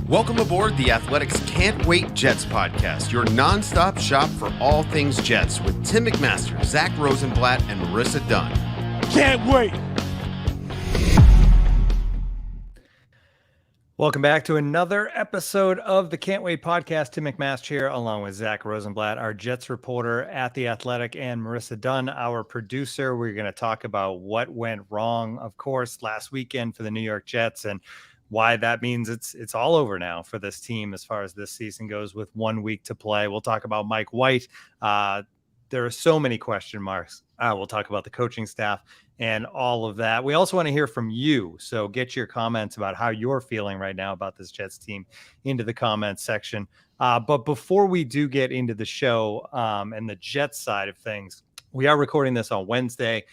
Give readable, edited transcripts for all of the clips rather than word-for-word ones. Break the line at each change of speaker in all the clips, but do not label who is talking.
Welcome aboard the Athletics Can't Wait Jets podcast, your nonstop shop for all things Jets with Tim McMaster, Zack Rosenblatt, and Marissa Dunn.
Can't wait!
Welcome back to another episode of the Can't Wait podcast. Tim McMaster here, along with Zack Rosenblatt, our Jets reporter at The Athletic, and Marissa Dunn, our producer. We're going to talk about what went wrong, of course, last weekend for the New York Jets and why that means it's all over now for this team as far as this season goes with 1 week to play. We'll talk about Mike White. There are so many question marks. We'll talk about the coaching staff and all of that. We also want to hear from you. So get your comments about how you're feeling right now about this Jets team into the comments section. But before we do get into the show and the Jets side of things, we are recording this on Wednesday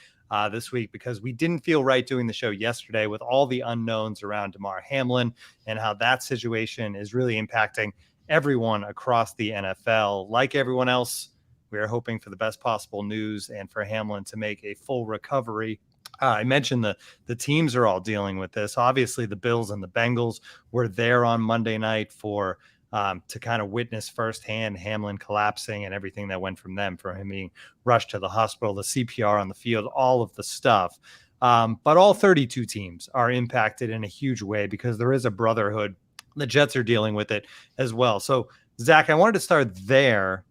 this week because we didn't feel right doing the show yesterday with all the unknowns around Hamlin and how that situation is really impacting everyone across the NFL. Like everyone else, we are hoping for the best possible news and for Hamlin to make a full recovery. I mentioned the teams are all dealing with this. Obviously, the Bills and the Bengals were there on Monday night for to kind of witness firsthand Hamlin collapsing and everything that went from them, for him being rushed to the hospital, the CPR on the field, all of the stuff. But all 32 teams are impacted in a huge way because there is a brotherhood. The Jets are dealing with it as well. So, Zach, I wanted to start there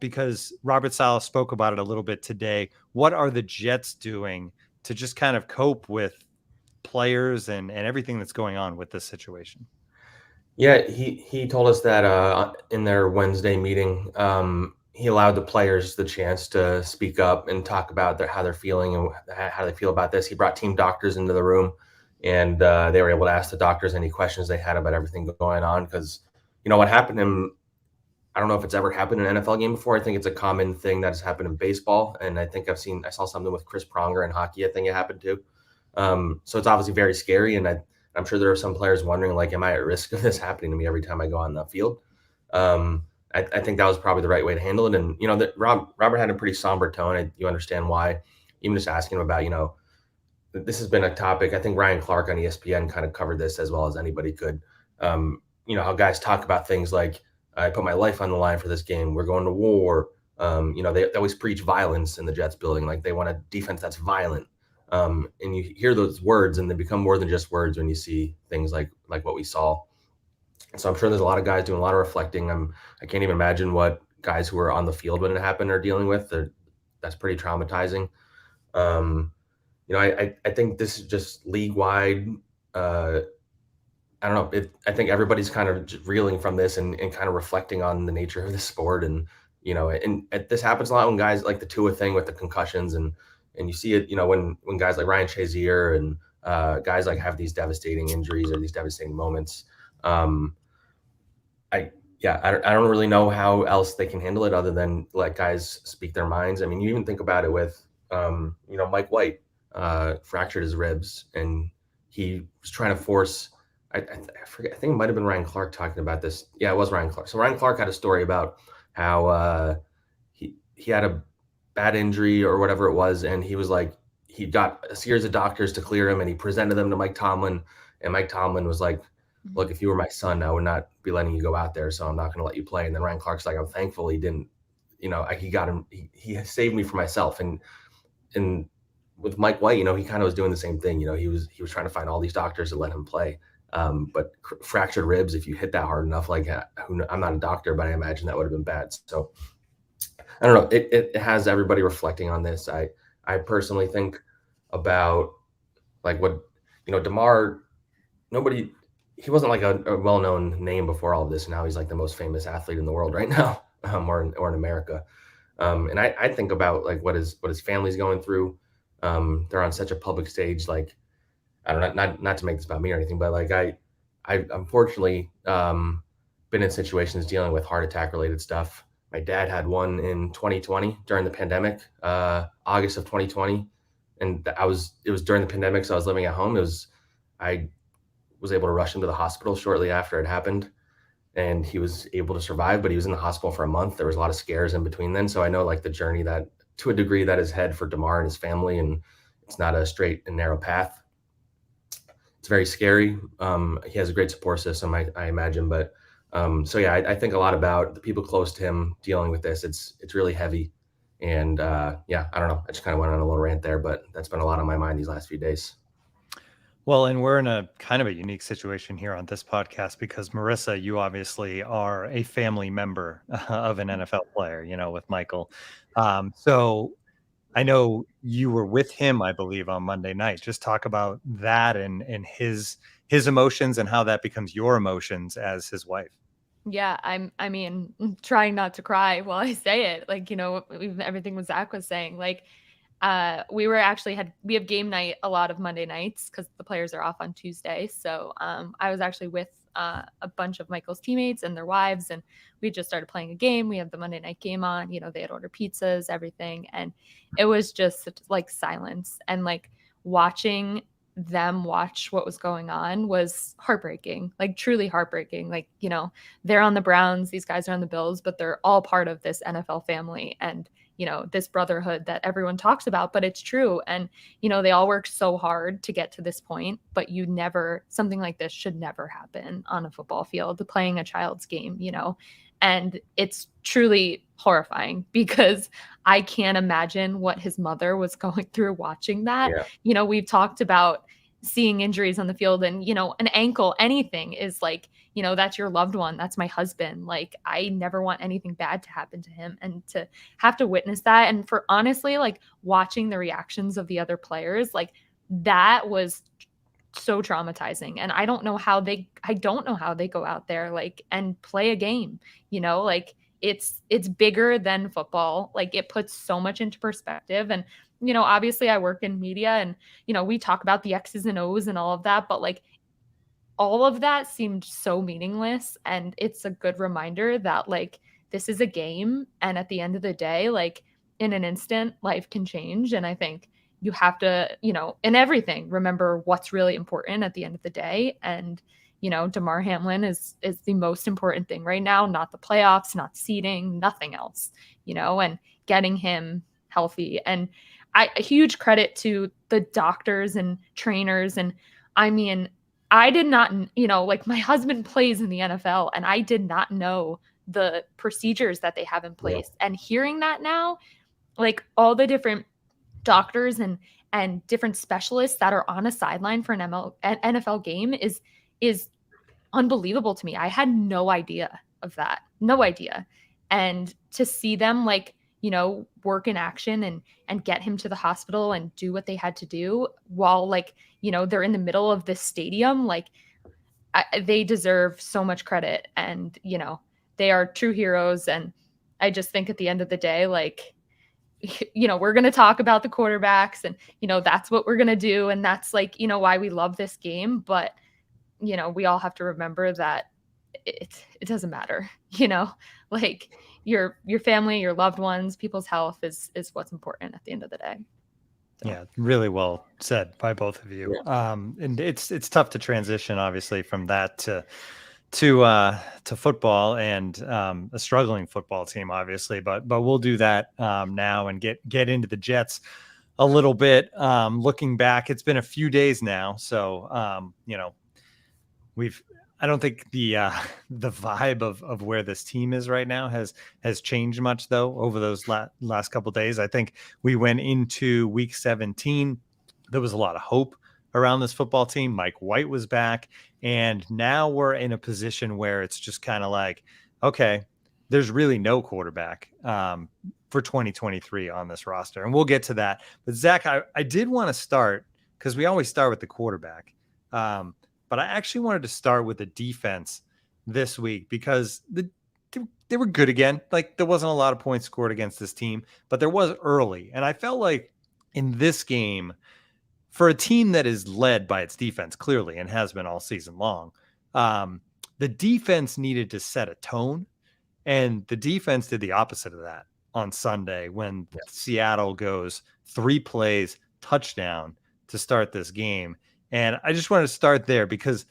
because Robert Saleh spoke about it a little bit today. What are the Jets doing to just kind of cope with players and everything that's going on with this situation?
Yeah, he told us that in their Wednesday meeting, he allowed the players the chance to speak up and talk about how they're feeling and how they feel about this. He brought team doctors into the room, and they were able to ask the doctors any questions they had about everything going on. Because, you know, what happened to him, I don't know if it's ever happened in an NFL game before. I think it's a common thing that has happened in baseball, and I think I saw something with Chris Pronger in hockey. I think it happened too. So it's obviously very scary, and I'm sure there are some players wondering, like, am I at risk of this happening to me every time I go on the field? I think that was probably the right way to handle it. And, you know, that Robert had a pretty somber tone. You understand why. Even just asking him about, you know, this has been a topic. I think Ryan Clark on ESPN kind of covered this as well as anybody could. You know, how guys talk about things like, I put my life on the line for this game. We're going to war. You know, they always preach violence in the Jets building. Like, they want a defense that's violent. And you hear those words and they become more than just words when you see things like what we saw. So I'm sure there's a lot of guys doing a lot of reflecting. I can't even imagine what guys who were on the field when it happened are dealing with. That's pretty traumatizing. You know, I think this is just league-wide. I don't know. I think everybody's kind of just reeling from this and kind of reflecting on the nature of the sport. And, you know, and this happens a lot when guys like the Tua thing with the concussions and you see it, you know, when guys like Ryan Shazier and guys like have these devastating injuries or these devastating moments. I don't really know how else they can handle it other than let guys speak their minds. I mean, you even think about it with, you know, Mike White fractured his ribs and he was trying to force. I forget. I think it might have been Ryan Clark talking about this. Yeah, it was Ryan Clark. So Ryan Clark had a story about how he had a bad injury or whatever it was, and he was like, he got a series of doctors to clear him, and he presented them to Mike Tomlin, and Mike Tomlin was like, look, if you were my son, I would not be letting you go out there, so I'm not going to let you play. And then Ryan Clark's like, I'm thankful he didn't, you know, he got him, he saved me from myself. And with Mike White, you know, he kind of was doing the same thing. You know, he was trying to find all these doctors to let him play. But fractured ribs, if you hit that hard enough, like, I'm not a doctor, but I imagine that would have been bad. So I don't know. It has everybody reflecting on this. I personally think about, like, what, you know, DeMar, he wasn't like a well-known name before all of this. Now he's like the most famous athlete in the world right now, or in America. And I think about, like, what his family's going through. They're on such a public stage. Like, I don't know, not to make this about me or anything, but like I unfortunately been in situations dealing with heart attack related stuff. My dad had one in 2020 during the pandemic, August of 2020. And it was during the pandemic. So I was living at home. I was able to rush him to the hospital shortly after it happened, and he was able to survive, but he was in the hospital for a month. There was a lot of scares in between then. So I know, like, the journey that, to a degree, that is head for DeMar and his family, and it's not a straight and narrow path. very scary. He has a great support system, I imagine. But so yeah, I think a lot about the people close to him dealing with this. It's really heavy. And yeah, I don't know. I just kind of went on a little rant there, but that's been a lot on my mind these last few days.
Well, and we're in a kind of a unique situation here on this podcast because Marissa, you obviously are a family member of an NFL player, with Michael. So I know you were with him, I believe, on Monday night. Just talk about that and his emotions and how that becomes your emotions as his wife.
Yeah, I mean, trying not to cry while I say it. Like, everything what Zach was saying. Like, we have game night a lot of Monday nights because the players are off on Tuesday. So I was actually with a bunch of Michael's teammates and their wives, and we just started playing a game. We had the Monday night game on. They had ordered pizzas, everything, and it was just like silence, and like watching them watch what was going on was heartbreaking, like truly heartbreaking. Like, they're on the Browns, these guys are on the Bills, but they're all part of this NFL family and, this brotherhood that everyone talks about, but it's true. And, they all work so hard to get to this point, but something like this should never happen on a football field, playing a child's game, and it's truly horrifying because I can't imagine what his mother was going through watching that.
Yeah.
We've talked about seeing injuries on the field and, an ankle, anything is like, that's your loved one. That's my husband. Like, I never want anything bad to happen to him, and to have to witness that. And for honestly, like watching the reactions of the other players, like that was so traumatizing. And I don't know how they go out there like and play a game, like it's bigger than football. Like it puts so much into perspective. And, obviously I work in media and, we talk about the X's and O's and all of that, but like all of that seemed so meaningless. And it's a good reminder that like, this is a game. And at the end of the day, like in an instant, life can change. And I think you have to, in everything, remember what's really important at the end of the day. And, DeMar Hamlin is the most important thing right now, not the playoffs, not seeding, nothing else, and getting him healthy. And a huge credit to the doctors and trainers. And I mean, I did not, like my husband plays in the NFL and I did not know the procedures that they have in place. Yeah. And hearing that now, like all the different doctors and different specialists that are on a sideline for an NFL game is unbelievable to me. I had no idea of that. No idea. And to see them like, work in action and get him to the hospital and do what they had to do while like, they're in the middle of this stadium, like they deserve so much credit and, they are true heroes. And I just think at the end of the day, like, we're going to talk about the quarterbacks and, that's what we're going to do. And that's like, why we love this game. But, we all have to remember that it doesn't matter, like your family, your loved ones, people's health is what's important at the end of the day.
So. Yeah, really well said by both of you. Yeah. And it's tough to transition obviously from that to football and a struggling football team, obviously, but we'll do that now and get into the Jets a little bit. Looking back, it's been a few days now, so I don't think the vibe of where this team is right now has changed much though over those last couple of days. I think we went into week 17. There was a lot of hope around this football team. Mike White was back, and now we're in a position where it's just kind of like, okay, there's really no quarterback for 2023 on this roster, and we'll get to that. But Zach, I did want to start because we always start with the quarterback. But I actually wanted to start with the defense this week because they were good again. Like there wasn't a lot of points scored against this team, but there was early. And I felt like in this game, for a team that is led by its defense clearly and has been all season long, the defense needed to set a tone. And the defense did the opposite of that on Sunday when Seattle goes 3 plays, touchdown to start this game. And I just wanted to start there because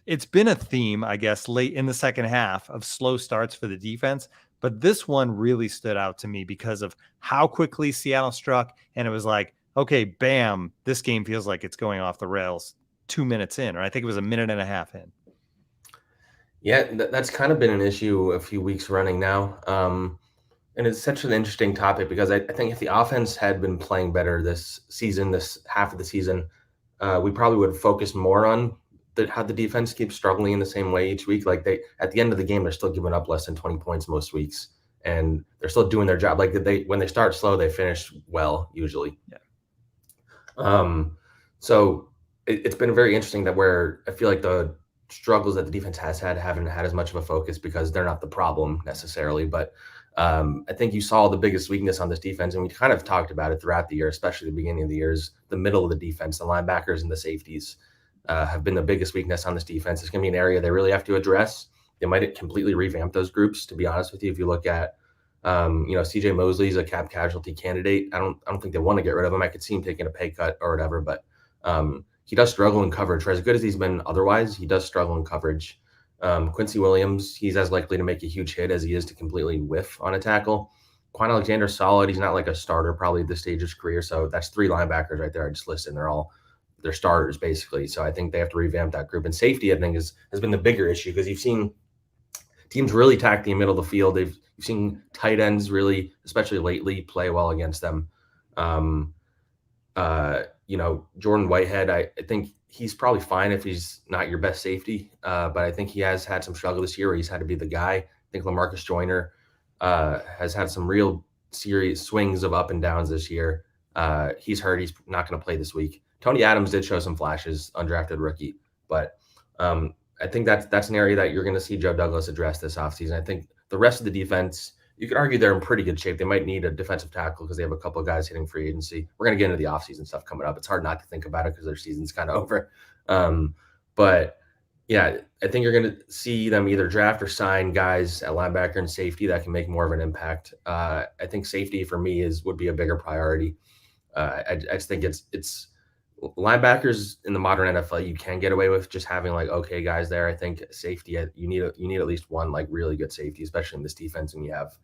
it's been a theme, I guess, late in the second half of slow starts for the defense. But this one really stood out to me because of how quickly Seattle struck. And it was like, okay, bam, this game feels like it's going off the rails 2 minutes in, or I think it was a minute and a half in.
Yeah, that's kind of been an issue a few weeks running now. And it's such an interesting topic because I think if the offense had been playing better this season, this half of the season, we probably would focus more on how the defense keeps struggling in the same way each week. Like at the end of the game, they're still giving up less than 20 points most weeks, and they're still doing their job. Like when they start slow, they finish well usually. Yeah. So it's been very interesting that where I feel like the struggles that the defense has had haven't had as much of a focus because they're not the problem necessarily, but I think you saw the biggest weakness on this defense, and we kind of talked about it throughout the year, especially the beginning of the year, is the middle of the defense. The linebackers and the safeties have been the biggest weakness on this defense. It's going to be an area they really have to address. They might completely revamp those groups, to be honest with you. If you look at, CJ Mosley's a cap casualty candidate. I don't think they want to get rid of him. I could see him taking a pay cut or whatever, but he does struggle in coverage. For as good as he's been otherwise, he does struggle in coverage. Quincy Williams, he's as likely to make a huge hit as he is to completely whiff on a tackle. Quan Alexander's solid. He's not like a starter probably at this stage of his career. So that's 3 linebackers right there I just listed. And they're starters basically. So I think they have to revamp that group. And safety, I think, has been the bigger issue because you've seen teams really attack the middle of the field. You've seen tight ends really, especially lately, play well against them. Jordan Whitehead, I think he's probably fine if he's not your best safety, but I think he has had some struggle this year where he's had to be the guy. I think LaMarcus Joyner has had some real serious swings of up and downs this year. He's hurt. He's not going to play this week. Tony Adams did show some flashes, undrafted rookie, but I think that's an area that you're going to see Joe Douglas address this offseason. I think the rest of the defense, you could argue they're in pretty good shape. They might need a defensive tackle because they have a couple of guys hitting free agency. We're going to get into the offseason stuff coming up. It's hard not to think about it because their season's kind of over. But yeah, I think you're going to see them either draft or sign guys at linebacker and safety that can make more of an impact. I think safety for me would be a bigger priority. I just think it's linebackers in the modern NFL. You can get away with just having like okay guys there. I think safety, you need at least one like really good safety, especially in this defense. And you have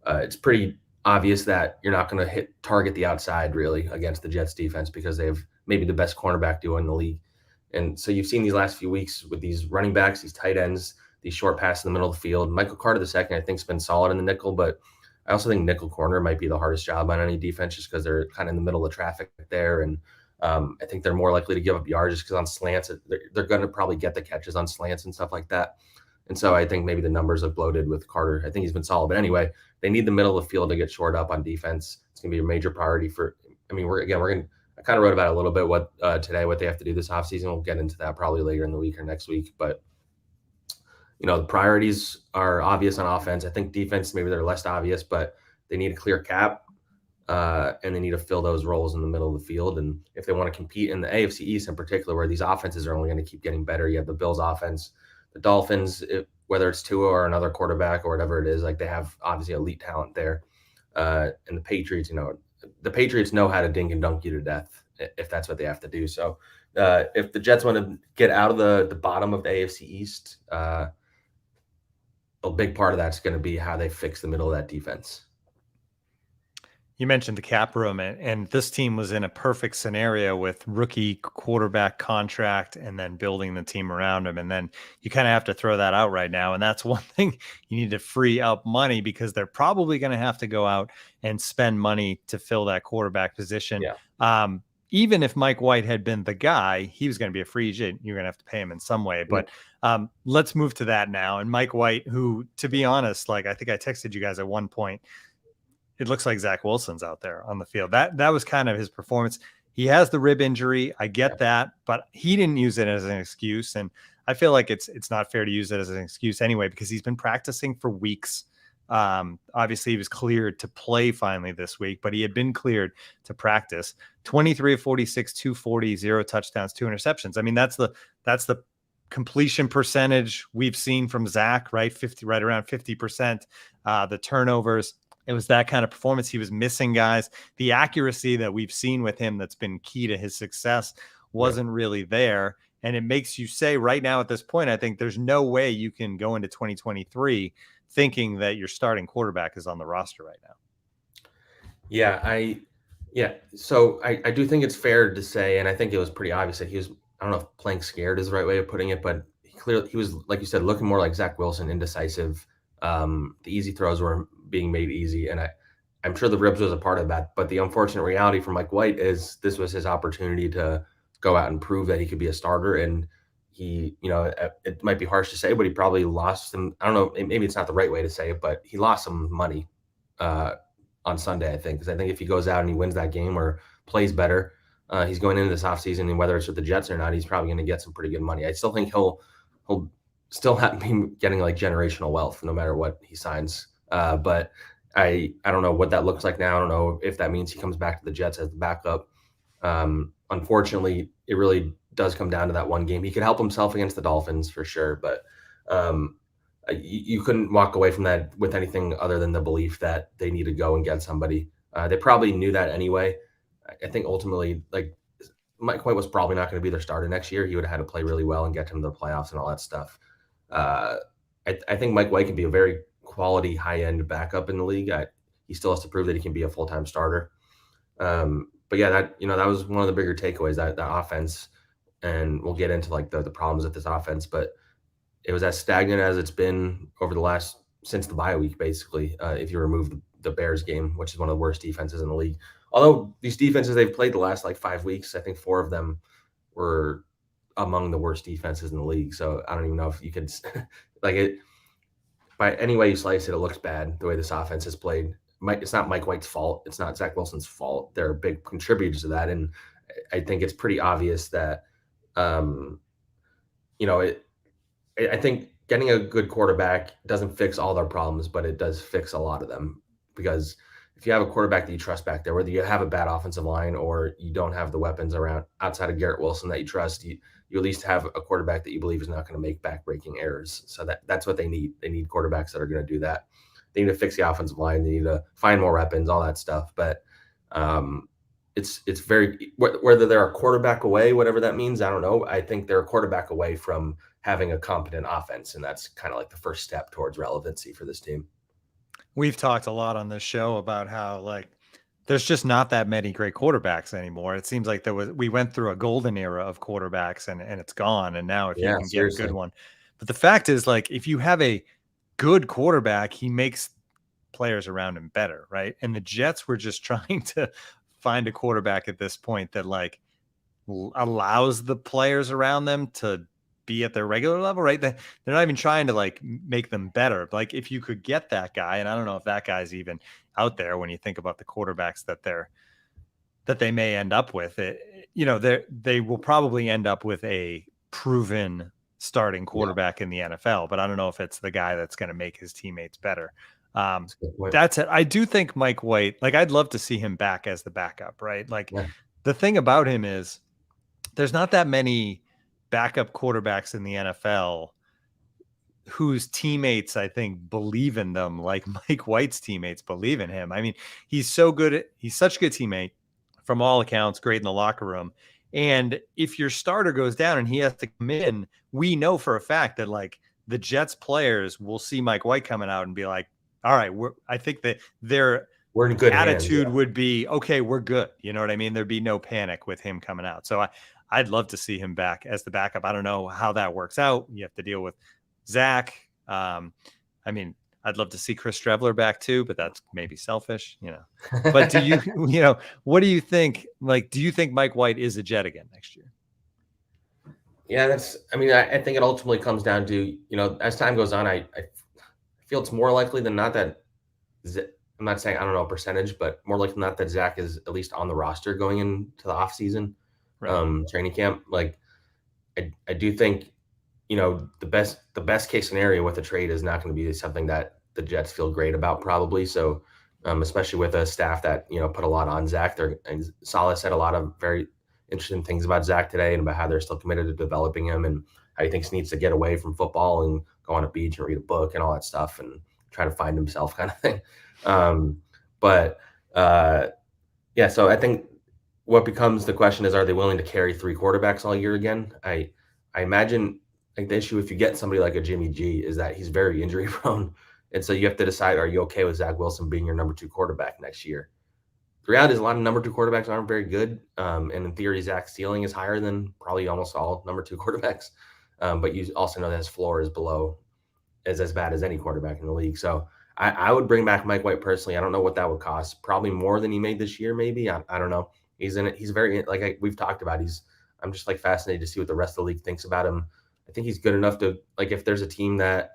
it's pretty obvious that you're not going to target the outside really against the Jets defense because they have maybe the best cornerback duo in the league. And so you've seen these last few weeks with these running backs, these tight ends, these short passes in the middle of the field. Michael Carter II, I think, has been solid in the nickel, but I also think nickel corner might be the hardest job on any defense just because they're kind of in the middle of traffic there. And I think they're more likely to give up yards just because on slants, they're going to probably get the catches on slants and stuff like that. And so I think maybe the numbers have bloated with Carter. I think he's been solid. But anyway, they need the middle of the field to get shored up on defense. It's going to be a major priority I kind of wrote about it a little bit today, what they have to do this offseason. We'll get into that probably later in the week or next week. But, the priorities are obvious on offense. I think defense, maybe they're less obvious, but they need a clear cap and they need to fill those roles in the middle of the field. And if they want to compete in the AFC East in particular, where these offenses are only going to keep getting better, you have the Bills offense, the Dolphins, whether it's Tua or another quarterback or whatever it is, like they have obviously elite talent there. And the Patriots, the Patriots know how to dink and dunk you to death if that's what they have to do. So if the Jets want to get out of the bottom of the AFC East, a big part of that's going to be how they fix the middle of that defense.
You mentioned the cap room, and this team was in a perfect scenario with rookie quarterback contract and then building the team around him. And then you kind of have to throw that out right now. And that's one thing you need to free up money because they're probably going to have to go out and spend money to fill that quarterback position. Yeah. Even if Mike White had been the guy, he was going to be a free agent. You're going to have to pay him in some way. But let's move to that now. And Mike White, who, to be honest, like I think I texted you guys at one point, it looks like Zach Wilson's out there on the field. That was kind of his performance. He has the rib injury. I get that, but he didn't use it as an excuse. And I feel like it's not fair to use it as an excuse anyway, because he's been practicing for weeks. Obviously he was cleared to play finally this week, but he had been cleared to practice. 23 of 46, 240, 0 touchdowns, 2 interceptions. I mean, that's the completion percentage we've seen from Zach, right? Right around 50%. The turnovers, it was that kind of performance. He was missing guys. The accuracy that we've seen with him that's been key to his success wasn't really there. And it makes you say right now at this point, I think there's no way you can go into 2023 thinking that your starting quarterback is on the roster right now. So I do think it's fair to say, and I think it was pretty obvious that he was
don't know if playing scared is the right way of putting it, but he was, like you said, looking more like Zach Wilson, indecisive. The easy throws were being made easy, and I'm sure the ribs was a part of that. But the unfortunate reality for Mike White is this was his opportunity to go out and prove that he could be a starter. And he, it might be harsh to say, but he probably lost some, I don't know, maybe it's not the right way to say it, but he lost some money on Sunday, I think. Because I think if he goes out and he wins that game or plays better, he's going into this offseason, and whether it's with the Jets or not, he's probably going to get some pretty good money. I still think he'll still be getting like generational wealth no matter what he signs. But I don't know what that looks like now. I don't know if that means he comes back to the Jets as the backup. Unfortunately, it really does come down to that one game. He could help himself against the Dolphins for sure, but you couldn't walk away from that with anything other than the belief that they need to go and get somebody. They probably knew that anyway. I think ultimately, like, Mike White was probably not going to be their starter next year. He would have had to play really well and get to the playoffs and all that stuff. I think Mike White can be a very quality, high-end backup in the league. He still has to prove that he can be a full-time starter. But yeah, that was one of the bigger takeaways, that offense, and we'll get into like the problems with this offense, but it was as stagnant as it's been over since the bye week, basically, if you remove the Bears game, which is one of the worst defenses in the league. Although these defenses they've played the last like 5 weeks, I think 4 of them were among the worst defenses in the league. So I don't even know if you could like it by any way you slice it, it looks bad the way this offense is played. It's not Mike White's fault. It's not Zach Wilson's fault. They're big contributors to that. And I think it's pretty obvious that, I think getting a good quarterback doesn't fix all their problems, but it does fix a lot of them. Because if you have a quarterback that you trust back there, whether you have a bad offensive line or you don't have the weapons around outside of Garrett Wilson that you trust, you at least have a quarterback that you believe is not going to make back-breaking errors. So that's what they need. They need quarterbacks that are going to do that. They need to fix the offensive line. They need to find more weapons, all that stuff. But it's very, whether they're a quarterback away, whatever that means, I don't know. I think they're a quarterback away from having a competent offense, and that's kind of like the first step towards relevancy for this team.
We've talked a lot on this show about how like there's just not that many great quarterbacks anymore. It seems like we went through a golden era of quarterbacks and it's gone. And now if you can get a good one, but the fact is, like, if you have a good quarterback, he makes players around him better, right? And the Jets were just trying to find a quarterback at this point that like allows the players around them to be at their regular level, right? They're not even trying to like make them better. Like if you could get that guy, and I don't know if that guy's even out there when you think about the quarterbacks that they may end up with, they will probably end up with a proven starting quarterback in the NFL, but I don't know if it's the guy that's going to make his teammates better. That's it. I do think Mike White, like, I'd love to see him back as the backup, right? Like the thing about him is there's not that many backup quarterbacks in the NFL whose teammates, I think, believe in them like Mike White's teammates believe in him. I mean, he's such a good teammate from all accounts, great in the locker room. And if your starter goes down and he has to come in, we know for a fact that like the Jets players will see Mike White coming out and be like, all right, I think that we're in good attitude hands, would be, okay, we're good. You know what I mean? There'd be no panic with him coming out. So I'd love to see him back as the backup. I don't know how that works out. You have to deal with Zach. I mean, I'd love to see Chris Streveler back too, but that's maybe selfish, But do you, what do you think? Like, do you think Mike White is a Jet again next year?
Yeah, I think it ultimately comes down to, as time goes on, I feel it's more likely than not that I'm not saying, I don't know, a percentage, but more likely than not that Zach is at least on the roster going into the offseason, training camp. Like, I do think, the best case scenario with a trade is not going to be something that the Jets feel great about, probably. So, especially with a staff that, put a lot on Zach. And Saleh said a lot of very interesting things about Zach today and about how they're still committed to developing him and how he thinks he needs to get away from football and go on a beach and read a book and all that stuff and try to find himself, kind of thing. So I think what becomes the question is, are they willing to carry 3 quarterbacks all year again? I imagine, like, the issue if you get somebody like a Jimmy G is that he's very injury prone. And so you have to decide, are you okay with Zach Wilson being your number 2 quarterback next year? the reality is a lot of number 2 quarterbacks aren't very good. And in theory, Zach's ceiling is higher than probably almost all number 2 quarterbacks. But you also know that his floor is as bad as any quarterback in the league. So I would bring back Mike White personally. I don't know what that would cost. Probably more than he made this year, maybe. I don't know. He's in it. He's very, like we've talked about, I'm just like fascinated to see what the rest of the league thinks about him. I think he's good enough to, like, if there's a team that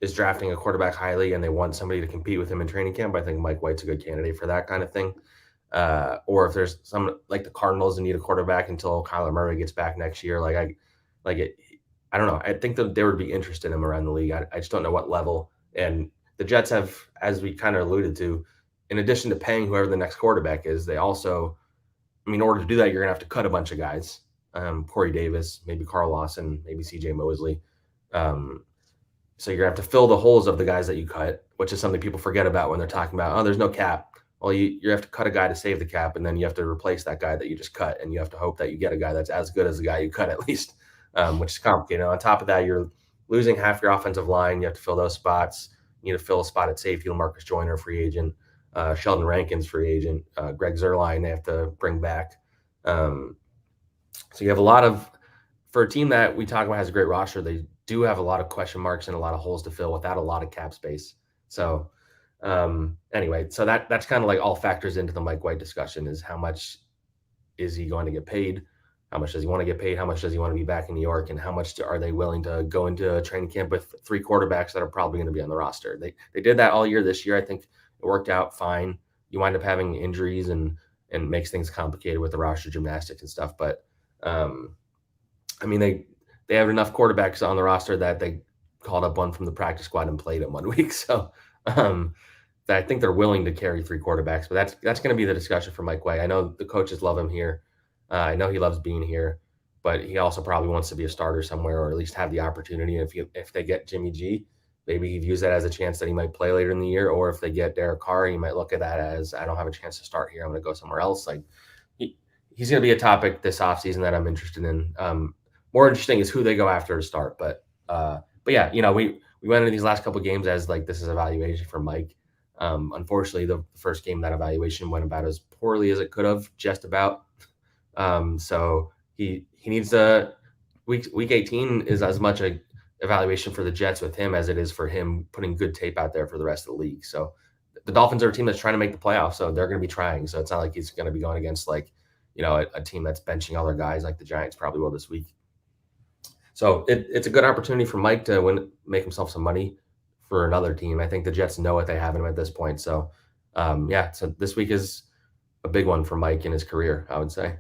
is drafting a quarterback highly and they want somebody to compete with him in training camp, I think Mike White's a good candidate for that kind of thing. Or if there's some, like the Cardinals, that need a quarterback until Kyler Murray gets back next year, I don't know. I think that they would be interested in him around the league. I just don't know what level. And the Jets have, as we kind of alluded to, in addition to paying whoever the next quarterback is, they also, in order to do that, you're going to have to cut a bunch of guys. Corey Davis, maybe Carl Lawson, maybe CJ Mosley. So you're going to have to fill the holes of the guys that you cut, which is something people forget about when they're talking about, oh, there's no cap. Well, you have to cut a guy to save the cap, and then you have to replace that guy that you just cut, and you have to hope that you get a guy that's as good as the guy you cut at least, which is complicated. On top of that, you're losing half your offensive line. You have to fill those spots. You need to fill a spot at safety. Marcus Joyner, free agent. Sheldon Rankins, free agent. Greg Zuerlein, they have to bring back. So you have a lot of, for a team that we talk about has a great roster, they do have a lot of question marks and a lot of holes to fill without a lot of cap space. So anyway, so that's kind of like all factors into the Mike White discussion, is how much is he going to get paid? How much does he want to get paid? How much does he want to be back in New York? And how much are they willing to go into a training camp with 3 quarterbacks that are probably going to be on the roster? They did that all year this year. I think it worked out fine. You wind up having injuries and makes things complicated with the roster gymnastics and stuff. But they have enough quarterbacks on the roster that they called up one from the practice squad and played him 1 week. So that I think they're willing to carry 3 quarterbacks. But that's going to be the discussion for Mike White. I know the coaches love him here. I know he loves being here, but he also probably wants to be a starter somewhere, or at least have the opportunity. And if they get Jimmy G, maybe he views that as a chance that he might play later in the year. Or if they get Derek Carr, he might look at that as, I don't have a chance to start here, I'm going to go somewhere else. Like he's going to be a topic this offseason that I'm interested in. More interesting is who they go after to start. But yeah, we went into these last couple of games as like, this is evaluation for Mike. Unfortunately, the first game, that evaluation went about as poorly as it could have, just about. So he needs to, week 18 is as much a evaluation for the Jets with him as it is for him putting good tape out there for the rest of the league. So the Dolphins are a team that's trying to make the playoffs, so they're going to be trying. So it's not like he's going to be going against a team that's benching other guys like the Giants probably will this week. So it's a good opportunity for Mike to make himself some money for another team. I think the Jets know what they have in him at this point. So so this week is a big one for Mike in his career, I would say.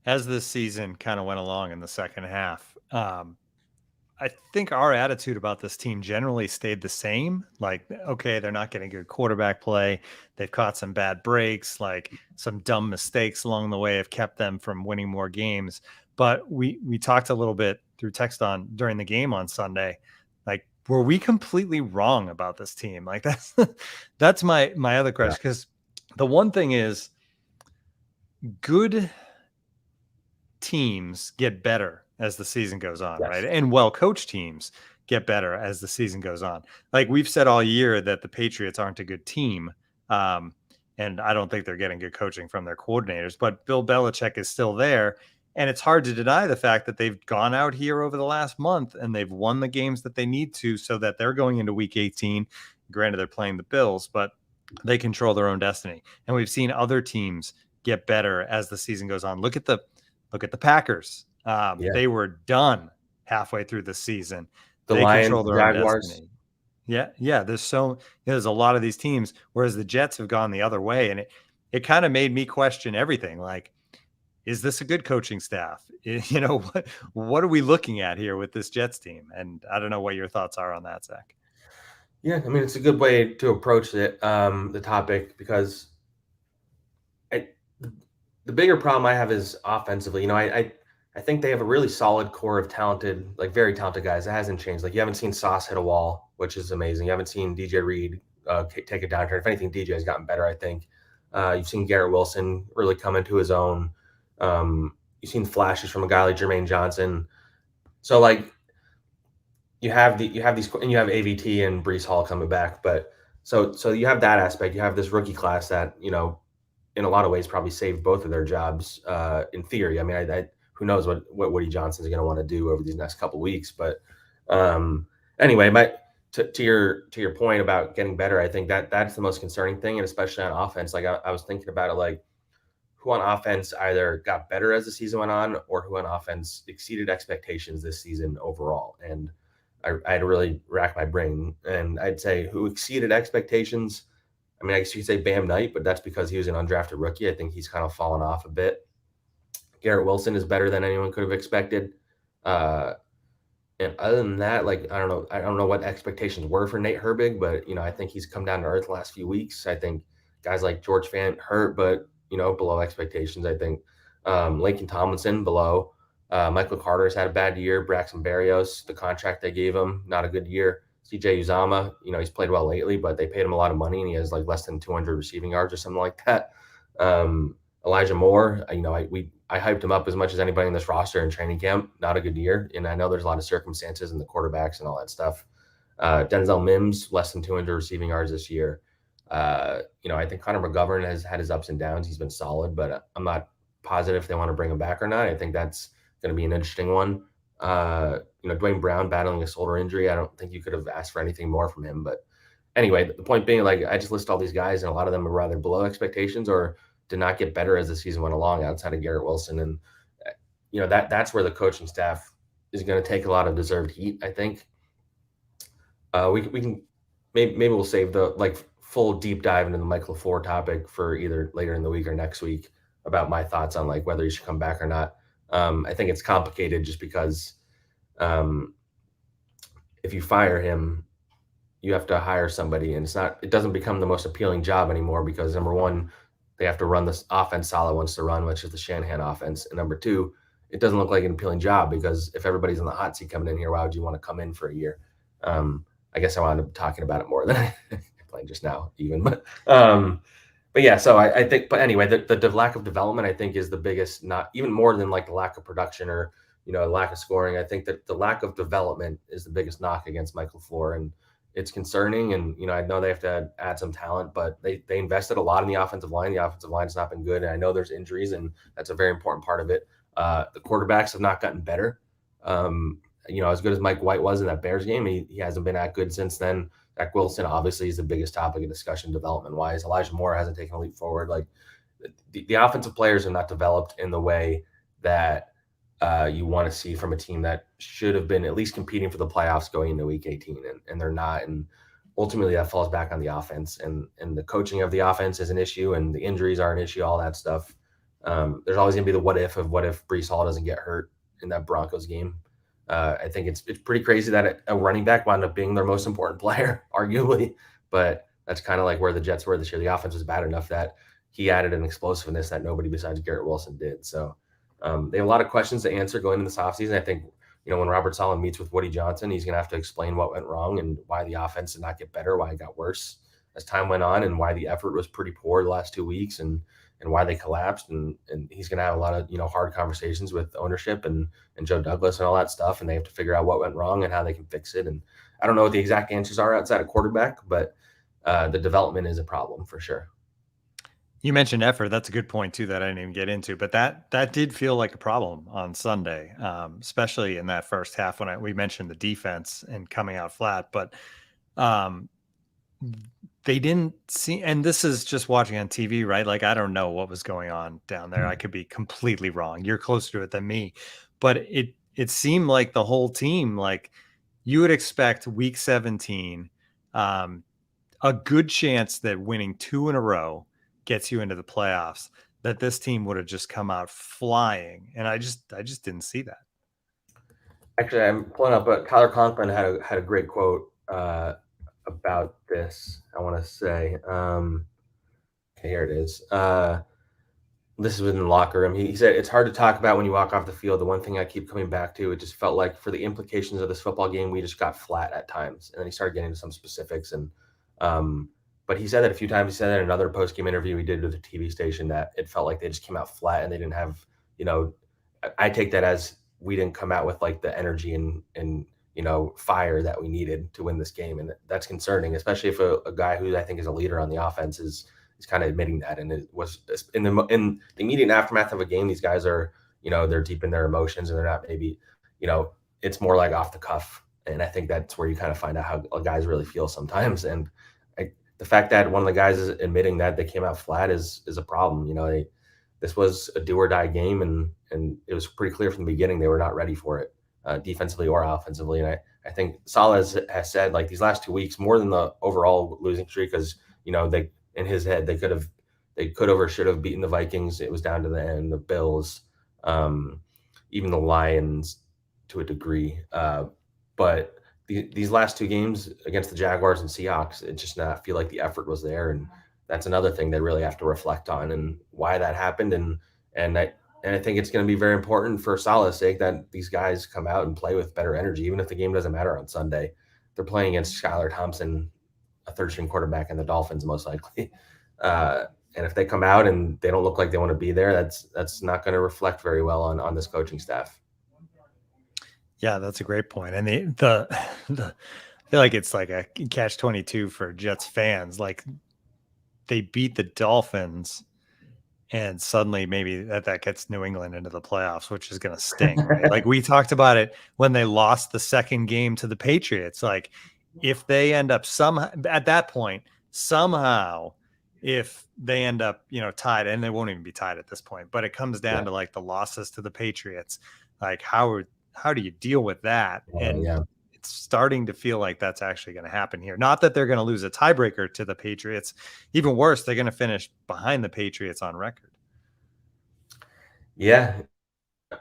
As this season kind of went along in the second half, I think our attitude about this team generally stayed the same. Like, okay, they're not getting good quarterback play. They've caught some bad breaks, like some dumb mistakes along the way have kept them from winning more games. But we talked a little bit through text during the game on Sunday. Like, were we completely wrong about this team? Like that's my other question. Because the one thing is, good teams get better as the season goes on, right? And well-coached teams get better as the season goes on. Like we've said all year that the Patriots aren't a good team. And I don't think they're getting good coaching from their coordinators, but Bill Belichick is still there. And it's hard to deny the fact that they've gone out here over the last month and they've won the games that they need to, so that they're going into week 18. Granted, they're playing the Bills, but they control their own destiny. And we've seen other teams get better as the season goes on. Look at the Packers. They were done halfway through the season. They control their own destiny. Yeah. There's a lot of these teams, whereas the Jets have gone the other way. And it kind of made me question everything. Like, is this a good coaching staff? What are we looking at here with this Jets team? And I don't know what your thoughts are on that, Zach.
Yeah, it's a good way to approach it, the topic, because the bigger problem I have is offensively. I think they have a really solid core of talented, like very talented guys. It hasn't changed. Like you haven't seen Sauce hit a wall, which is amazing. You haven't seen DJ Reed take a downturn. If anything, DJ has gotten better, I think. You've seen Garrett Wilson really come into his own. You've seen flashes from a guy like Jermaine Johnson. So like you have these, and you have AVT and Breece Hall coming back. But so you have that aspect. You have this rookie class that, in a lot of ways probably saved both of their jobs in theory. I mean, I who knows what Woody Johnson's going to want to do over these next couple of weeks. But anyway, to your point about getting better, I think that's the most concerning thing, and especially on offense. Like I was thinking about it, like who on offense either got better as the season went on, or who on offense exceeded expectations this season overall. And I had to really rack my brain, and I'd say who exceeded expectations. I mean, I guess you could say Bam Knight, but that's because he was an undrafted rookie. I think he's kind of fallen off a bit. Garrett Wilson is better than anyone could have expected. And other than that, like, I don't know what expectations were for Nate Herbig, but, I think he's come down to earth the last few weeks. I think guys like George Fant hurt, but, below expectations. I think Laken Tomlinson below. Michael Carter's had a bad year. Braxton Berrios, the contract they gave him, not a good year. CJ Uzama, he's played well lately, but they paid him a lot of money, and he has like less than 200 receiving yards or something like that. Elijah Moore, I hyped him up as much as anybody in this roster in training camp. Not a good year, and I know there's a lot of circumstances in the quarterbacks and all that stuff. Denzel Mims, less than 200 receiving yards this year. I think Connor McGovern has had his ups and downs. He's been solid, but I'm not positive if they want to bring him back or not. I think that's going to be an interesting one. Dwayne Brown battling a shoulder injury. I don't think you could have asked for anything more from him. But anyway, the point being, like, I just list all these guys, and a lot of them are rather below expectations or did not get better as the season went along outside of Garrett Wilson. And, that's where the coaching staff is going to take a lot of deserved heat, I think. We can maybe we'll save the full deep dive into the Mike LaFleur topic for either later in the week or next week about my thoughts on like whether he should come back or not. I think it's complicated just because if you fire him, you have to hire somebody, and it doesn't become the most appealing job anymore because number one, they have to run this offense Saleh wants to run, which is the Shanahan offense. And number two, it doesn't look like an appealing job because if everybody's in the hot seat coming in here, why would you want to come in for a year? I guess I wound up talking about it more than I playing just now even, but yeah, so I think, but anyway, the lack of development, I think, is the biggest, not even more than like the lack of production or, lack of scoring. I think that the lack of development is the biggest knock against Michael LaFleur, and it's concerning. And, I know they have to add some talent, but they invested a lot in the offensive line. The offensive line has not been good. And I know there's injuries, and that's a very important part of it. The quarterbacks have not gotten better. As good as Mike White was in that Bears game, he hasn't been that good since then. Zach Wilson obviously is the biggest topic of discussion development-wise. Elijah Moore hasn't taken a leap forward. Like the offensive players are not developed in the way that you want to see from a team that should have been at least competing for the playoffs going into Week 18, and they're not. And ultimately, that falls back on the offense, and the coaching of the offense is an issue, and the injuries are an issue. All that stuff. There's always going to be the what if Breece Hall doesn't get hurt in that Broncos game. I think it's pretty crazy that a running back wound up being their most important player, arguably. But that's kind of like where the Jets were this year. The offense was bad enough that he added an explosiveness that nobody besides Garrett Wilson did. So they have a lot of questions to answer going into this offseason. I think, when Robert Saleh meets with Woody Johnson, he's going to have to explain what went wrong and why the offense did not get better, why it got worse as time went on, and why the effort was pretty poor the last 2 weeks, and why they collapsed. And he's going to have a lot of, hard conversations with ownership and Joe Douglas and all that stuff. And they have to figure out what went wrong and how they can fix it. And I don't know what the exact answers are outside of quarterback, but the development is a problem for sure.
You mentioned effort. That's a good point too, that I didn't even get into, but that did feel like a problem on Sunday, especially in that first half when we mentioned the defense and coming out flat, but they didn't see, and this is just watching on TV, right? Like, I don't know what was going on down there. I could be completely wrong. You're closer to it than me, but it seemed like the whole team, like you would expect week 17, a good chance that winning 2 in a row gets you into the playoffs, that this team would have just come out flying. And I just didn't see that.
Actually, I'm pulling up, but Tyler Conklin had a great quote about this. I want to say, okay, here it is. This is within the locker room. He said, "It's hard to talk about when you walk off the field. The one thing I keep coming back to, it just felt like for the implications of this football game, we just got flat at times." And then he started getting into some specifics. And but he said that a few times. He said that in another post-game interview he did with a TV station that it felt like they just came out flat and they didn't have, I take that as we didn't come out with like the energy and fire that we needed to win this game. And that's concerning, especially if a guy who I think is a leader on the offense is he's kind of admitting that. And it was in the immediate aftermath of a game, these guys are, they're deep in their emotions, and they're not maybe, it's more like off the cuff. And I think that's where you kind of find out how guys really feel sometimes. And the fact that one of the guys is admitting that they came out flat is a problem. This was a do or die game, and it was pretty clear from the beginning they were not ready for it, defensively or offensively. And I think Saleh has said, like, these last 2 weeks, more than the overall losing streak, because they, in his head, they could have or should have beaten the Vikings. It was down to the end, the Bills, even the Lions to a degree. But these last 2 games against the Jaguars and Seahawks, it just not feel like the effort was there. And that's another thing they really have to reflect on and why that happened. And I think it's going to be very important for Saleh's sake that these guys come out and play with better energy, even if the game doesn't matter on Sunday. They're playing against Skylar Thompson, a third-string quarterback, and the Dolphins most likely. And if they come out and they don't look like they want to be there, that's not going to reflect very well on this coaching staff.
Yeah, that's a great point. And the I feel like it's like a catch-22 for Jets fans. Like, they beat the Dolphins, and suddenly maybe that gets New England into the playoffs, which is going to sting. Right? Like, we talked about it when they lost the second game to the Patriots. Like, if they end up somehow at that point, if they end up, tied, and they won't even be tied at this point, but it comes down to like the losses to the Patriots. Like, how do you deal with that? And it's starting to feel like that's actually going to happen here. Not that they're going to lose a tiebreaker to the Patriots. Even worse, they're going to finish behind the Patriots on record.
Yeah.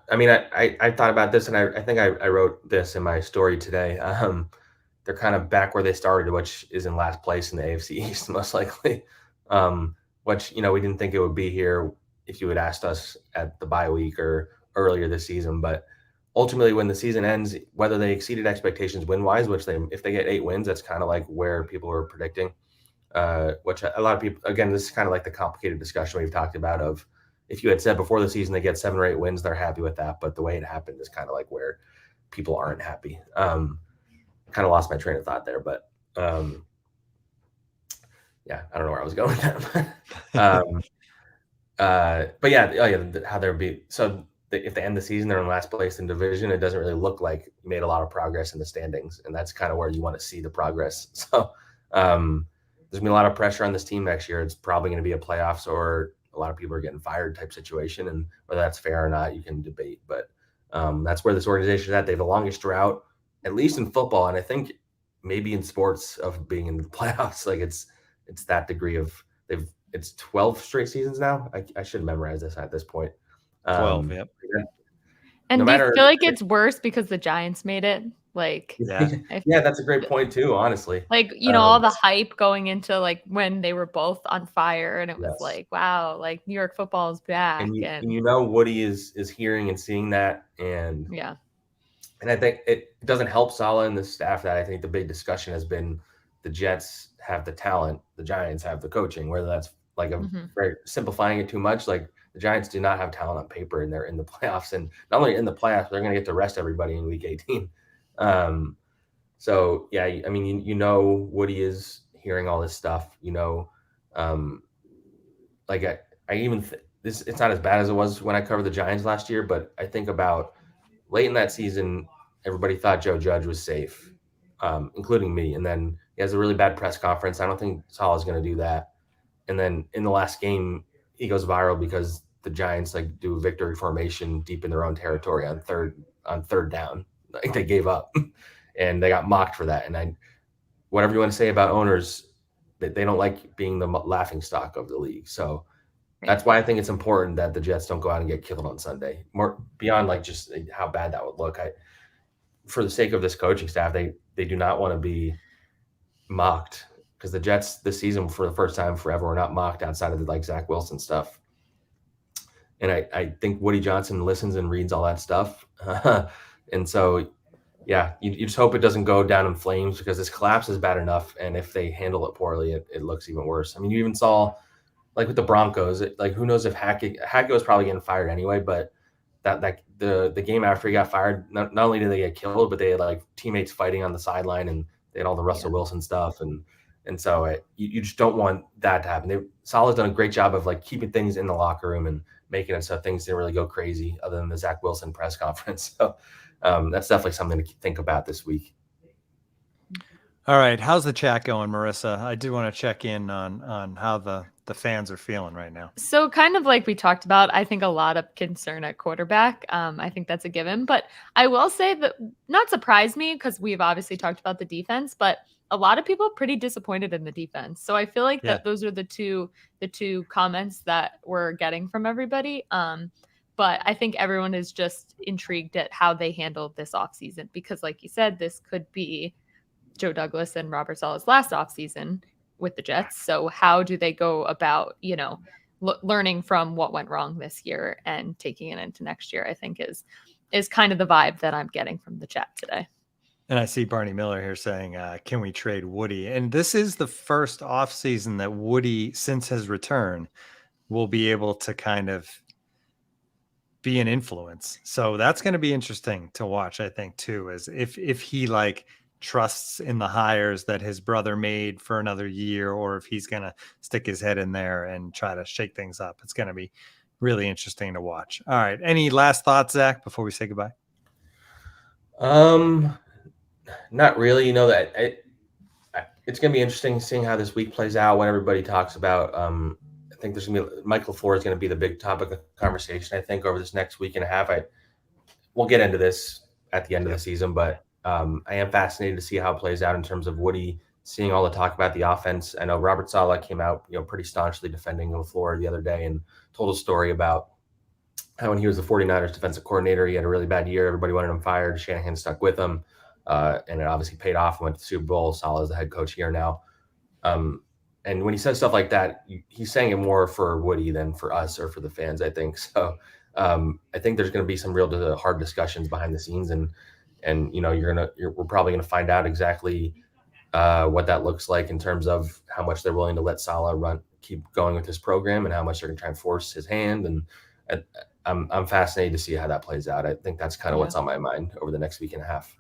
I mean, I thought about this, and I think I wrote this in my story today. They're kind of back where they started, which is in last place in the AFC East, most likely. Which, we didn't think it would be here if you had asked us at the bye week or earlier this season. But ultimately, when the season ends, whether they exceeded expectations win-wise, if they get 8 wins, that's kind of like where people are predicting, which a lot of people, again, this is kind of like the complicated discussion we've talked about of, if you had said before the season they get 7 or 8 wins, they're happy with that. But the way it happened is kind of like where people aren't happy. Kind of lost my train of thought there, but yeah, I don't know where I was going with that. But yeah, how there would be. So if they end the season, they're in last place in division. It doesn't really look like you made a lot of progress in the standings, and that's kind of where you want to see the progress. So there's going to be a lot of pressure on this team next year. It's probably going to be a playoffs or a lot of people are getting fired type situation, and whether that's fair or not, you can debate. But that's where this organization is at. They have the longest drought, at least in football, and I think maybe in sports, of being in the playoffs. Like, it's that degree of it's 12 straight seasons now. I should memorize this at this point.
12, yep.
And do you feel like it's worse because the Giants made it? Like,
yeah,
that's a great point too, honestly.
Like, all the hype going into like when they were both on fire, and it was like, wow, like New York football is back.
And Woody is hearing and seeing that, and and I think it doesn't help Saleh and the staff that I think the big discussion has been the Jets have the talent, the Giants have the coaching, whether that's like very simplifying it too much. Like, the Giants do not have talent on paper, and they're in the playoffs, and not only in the playoffs, they're going to get to rest everybody in week 18. So yeah, I mean, Woody is hearing all this stuff, like I even it's not as bad as it was when I covered the Giants last year, but I think about late in that season, everybody thought Joe Judge was safe, including me. And then he has a really bad press conference. I don't think Saleh is going to do that. And then in the last game, he goes viral because the Giants do a victory formation deep in their own territory on third down. Like, they gave up and they got mocked for that. And whatever you want to say about owners, they don't like being the laughing stock of the league. So that's why I think it's important that the Jets don't go out and get killed on Sunday. More beyond just how bad that would look. For the sake of this coaching staff, they do not want to be mocked, because the Jets this season, for the first time forever, were not mocked outside of the Zach Wilson stuff. And I think Woody Johnson listens and reads all that stuff. And so, yeah, you just hope it doesn't go down in flames, because this collapse is bad enough. And if they handle it poorly, it looks even worse. I mean, you even saw, like with the Broncos, who knows if Hackett was probably getting fired anyway, but that the game after he got fired, not only did they get killed, but they had teammates fighting on the sideline, and they had all the Russell Wilson stuff. And And so you just don't want that to happen. Salah's done a great job of like keeping things in the locker room and making it so things didn't really go crazy other than the Zach Wilson press conference. So that's definitely something to think about this week.
All right. How's the chat going, Marissa? I do want to check in on how the fans are feeling right now.
So kind of like we talked about, I think a lot of concern at quarterback. I think that's a given. But I will say that not surprise me because we've obviously talked about the defense, but a lot of people are pretty disappointed in the defense. So I feel like that those are the two comments that we're getting from everybody. But I think everyone is just intrigued at how they handled this offseason because like you said, this could be Joe Douglas and Robert Saleh's last offseason with the Jets. So how do they go about, learning from what went wrong this year and taking it into next year, I think is kind of the vibe that I'm getting from the chat today.
And I see Barney Miller here saying, can we trade Woody? And this is the first offseason that Woody, since his return, will be able to kind of be an influence. So that's going to be interesting to watch, I think, too, is if he like trusts in the hires that his brother made for another year, or if he's going to stick his head in there and try to shake things up. It's going to be really interesting to watch. All right. Any last thoughts, Zach, before we say goodbye?
Not really. That it's going to be interesting seeing how this week plays out when everybody talks about, I think there's going to be Mike LaFleur is going to be the big topic of conversation, I think, over this next week and a half. We'll get into this at the end of the season, but I am fascinated to see how it plays out in terms of Woody, seeing all the talk about the offense. I know Robert Saleh came out, pretty staunchly defending LaFleur the other day and told a story about how when he was the 49ers defensive coordinator, he had a really bad year. Everybody wanted him fired. Shanahan stuck with him. And it obviously paid off and went to the Super Bowl. Saleh is the head coach here now. And when he says stuff like that, he's saying it more for Woody than for us or for the fans, I think. So I think there's going to be some real hard discussions behind the scenes, and we're probably going to find out exactly what that looks like in terms of how much they're willing to let Saleh keep going with his program, and how much they're going to try and force his hand. And I'm fascinated to see how that plays out. I think that's kind of what's on my mind over the next week and a half.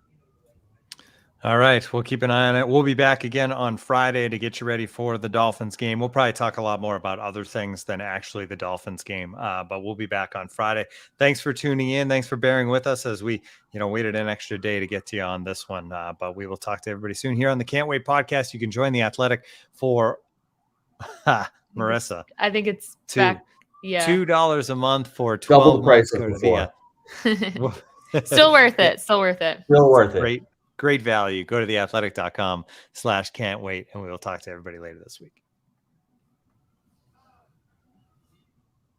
All right. We'll keep an eye on it. We'll be back again on Friday to get you ready for the Dolphins game. We'll probably talk a lot more about other things than actually the Dolphins game, but we'll be back on Friday. Thanks for tuning in. Thanks for bearing with us as we, waited an extra day to get to you on this one. But we will talk to everybody soon here on the Can't Wait podcast. You can join the Athletic for Marissa.
I think it's
$2 a month for 12
double the price
months.
before.
Still worth it. Still worth it.
Still worth it.
Great value. Go to theathletic.com/can't wait, and we will talk to everybody later this week.